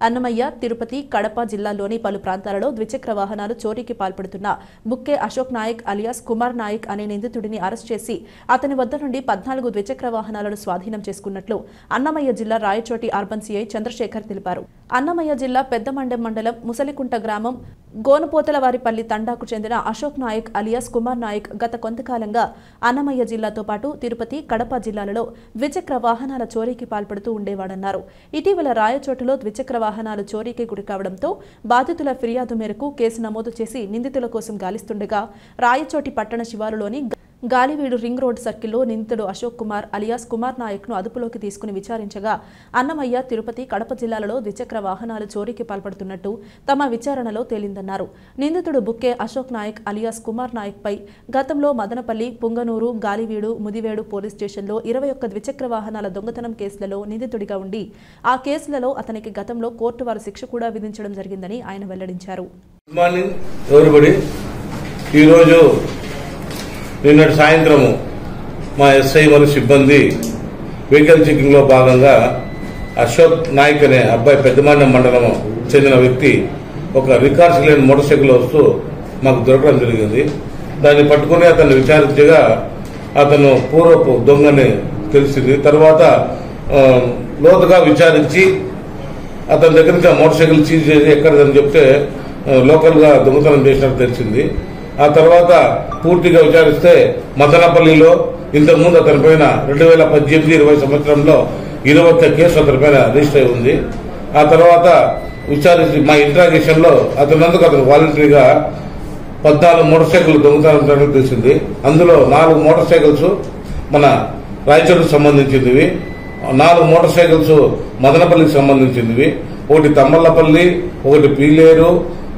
అన్నమయ్య, తిరుపతి, కడప జిల్లాల్లోని పలు ప్రాంతాలలో ద్విచక్ర వాహనాలు చోరీకి పాల్పడుతున్న బుక్కే అశోక్ నాయక్ అలియాస్ కుమార్ నాయక్ అనే నిందితుడిని అరెస్ట్ చేసి అతని వద్ద నుండి 14 ద్విచక్ర వాహనాలను స్వాధీనం చేసుకున్నట్లు అన్నమయ్య జిల్లా రాయచోటి అర్బన్ సిఐ చంద్రశేఖర్ తెలిపారు. అన్నమయ్య జిల్లా పెద్దమండెం మండలం ముసలికుంట గ్రామం గోనుపోతలవారిపల్లి తండాకు చెందిన అశోక్ నాయక్ అలియాస్ కుమార్ నాయక్ గత కొంతకాలంగా అన్నమయ్య జిల్లాతో పాటు తిరుపతి, కడప జిల్లాలలో ద్విచక్ర వాహనాల చోరీకి పాల్పడుతూ ఉండేవాడన్నారు. ఇటీవల రాయచోటులో ద్విచక్ర వాహనాలు చోరీకి గురికావడంతో బాధితుల ఫిర్యాదు మేరకు కేసు నమోదు చేసి నిందితుల కోసం గాలిస్తుండగా రాయచోటి పట్టణ శివారులోని గాలివీడు రింగ్ రోడ్ సర్కిల్లో నిందితుడు అశోక్ కుమార్ అలియాస్ కుమార్ నాయక్ ను అదుపులోకి తీసుకుని విచారించగా అన్నమయ్య, తిరుపతి, కడప జిల్లాలలో ద్విచక్ర వాహనాలు చోరీకి పాల్పడుతున్నట్టు తమ విచారణలో తేలిందన్నారు. నిందితుడు బుక్కే అశోక్ నాయక్ అలియాస్ కుమార్ నాయక్ పై గతంలో మదనపల్లి, పుంగనూరు, గాలివీడు, ముదివేడు పోలీస్ స్టేషన్లో 21 ద్విచక్ర వాహనాల దొంగతనం కేసులలో నిందితుడిగా ఉండి ఆ కేసులలో అతనికి గతంలో కోర్టు వారు శిక్ష కూడా విధించడం జరిగిందని ఆయన వెల్లడించారు. నిన్నటి సాయంత్రము మా ఎస్ఐ మరియు సిబ్బంది వెహికల్ చెకింగ్ లో భాగంగా అశోక్ నాయక్ అనే అబ్బాయి పెద్దమండెం మండలం చెందిన వ్యక్తి ఒక రికార్డ్స్ లేని మోటార్ సైకిల్ వస్తూ మాకు దొరకడం జరిగింది. దాన్ని పట్టుకుని అతన్ని విచారించగా అతను పూర్వపు దొంగని తెలిసింది. తర్వాత లోతుగా విచారించి అతని దగ్గర నుంచి ఆ మోటార్ సైకిల్ సీజ్ చేసి ఎక్కడదని చెప్తే లోకల్ గా దొంగతనం చేసినట్టు తెలిసింది. ఆ తర్వాత పూర్తిగా విచారిస్తే మదనపల్లిలో ఇంతకుముందు అతనిపైన 2018-20 సంవత్సరంలో 21 కేసు అతనిపైన రిజిస్టర్ అయి ఉంది. ఆ తర్వాత విచారించి మా ఇంట్రాగేషన్ లో అతను వాలంటరీగా 14 మోటార్ సైకిల్ దొంగతనం తెలిసింది. అందులో 4 మోటార్ సైకిల్స్ మన రాయచోటికి సంబంధించినవి, 4 మోటార్ సైకిల్స్ మదనపల్లికి సంబంధించినవి, ఒకటి తమ్మల్లపల్లి, ఒకటి పీలేరు,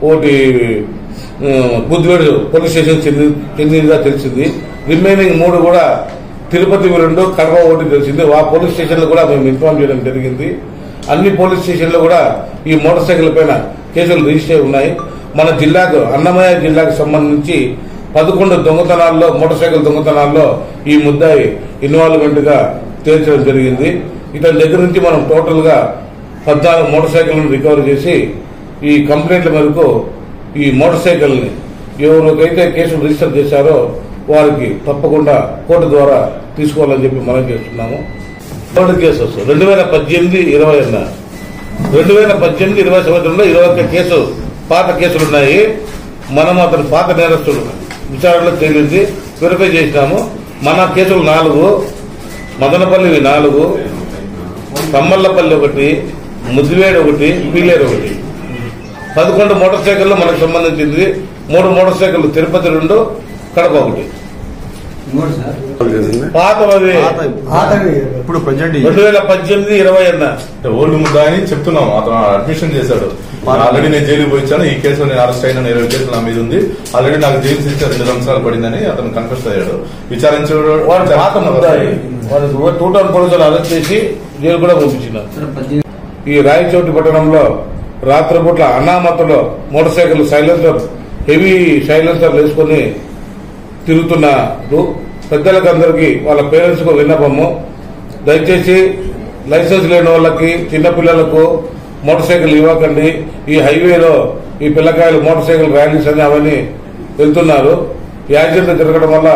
ఒకటి బుద్ధివేడు పోలీస్ స్టేషన్ చెందినదిగా తెలిసింది. రిమైనింగ్ 3 కూడా తిరుపతి 2, కడప 1 తెలిసింది. ఆ పోలీస్ స్టేషన్ లో కూడా మేము ఇన్ఫార్మ్ చేయడం జరిగింది. అన్ని పోలీస్ స్టేషన్లో కూడా ఈ మోటార్ సైకిల్ పైన కేసులు రిజిస్టర్ అయి ఉన్నాయి. మన జిల్లాకు అన్నమయ్య జిల్లాకు సంబంధించి 11 దొంగతనాల్లో, మోటార్ సైకిల్ దొంగతనాల్లో ఈ ముద్దాయి ఇన్వాల్వ్మెంట్ గా తేల్చడం జరిగింది. ఇతని దగ్గర నుంచి మనం టోటల్ గా 14 మోటార్ సైకిల్ రికవర్ చేసి ఈ కంప్లైంట్ల మేరకు ఈ మోటార్ సైకిల్ ని ఎవరికైతే కేసులు రిజిస్టర్ చేశారో వారికి తప్పకుండా కోర్టు ద్వారా తీసుకోవాలని చెప్పి మనం చేస్తున్నాము. థర్డ్ కేసు 2018-20 సంవత్సరంలో 21 కేసు పాత కేసులున్నాయి. మనం అతని పాత నేరస్తులు విచారణలో తేలింది, వెరిఫై చేసినాము. మన కేసులు 4, మదనపల్లి 4, తమ్మల్లపల్లి 1, ముద్దివేడు 1, పీలేరు 1. 11 మోటార్ సైకిళ్లు మనకు సంబంధించింది. 3 మోటార్ సైకిళ్లు తిరుపతి 2, కడప 1. పాతవి ఇప్పుడు 2018-20 అన్న ఓల్డ్ ముద్దా అని చెప్తున్నాం. అతను అడ్మిషన్ చేశాడు. ఆల్రెడీ నేను జైలుకి పోయించాను, ఈ కేసులో నేను అరెస్ట్ అయినా 20 కేసులు నా మీద ఉంది, ఆల్రెడీ నాకు జైలు శిక్ష 2 సంవత్సరాలు పడిందని అతను కన్ఫెస్ అయ్యాడు. విచారించాడు. 2000 పోలీసులు అరెస్ట్ చేసి జైలు కూడా పంపించినారు. ఈ రాయచోటి పట్టణంలో రాత్రిపూట్ల అనామతలో మోటార్ సైకిల్ హెవీ సైలెన్సర్ వేసుకుని తిరుగుతున్నారు. పెద్దలకు అందరికీ వాళ్ళ పేరెంట్స్ కు విన్నపము, దయచేసి లైసెన్స్ లేని వాళ్ళకి, చిన్నపిల్లలకు మోటార్ సైకిల్ ఇవ్వకండి. ఈ హైవేలో ఈ పిల్లకాయలు మోటార్ సైకిల్ ర్యాలీస్ అని అవన్నీ వెళ్తున్నారు. యాక్సిడెంట్ జరగడం వల్ల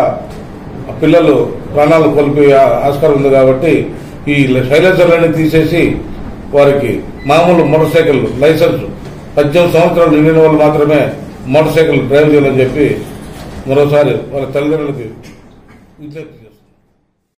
పిల్లలు ప్రాణాలు కోల్పోయే ఆస్కారం ఉంది. కాబట్టి ఈ సైలెన్సర్లన్నీ తీసేసి వారికి మామూలు మోటార్ సైకిల్ లైసెన్స్ 18 సంవత్సరాలు నిండిన వాళ్ళు మాత్రమే మోటార్ సైకిల్ డ్రైవ్ చేయాలని చెప్పి మరోసారి వాళ్ళ తల్లిదండ్రులకి విజ్ఞప్తి చేస్తారు.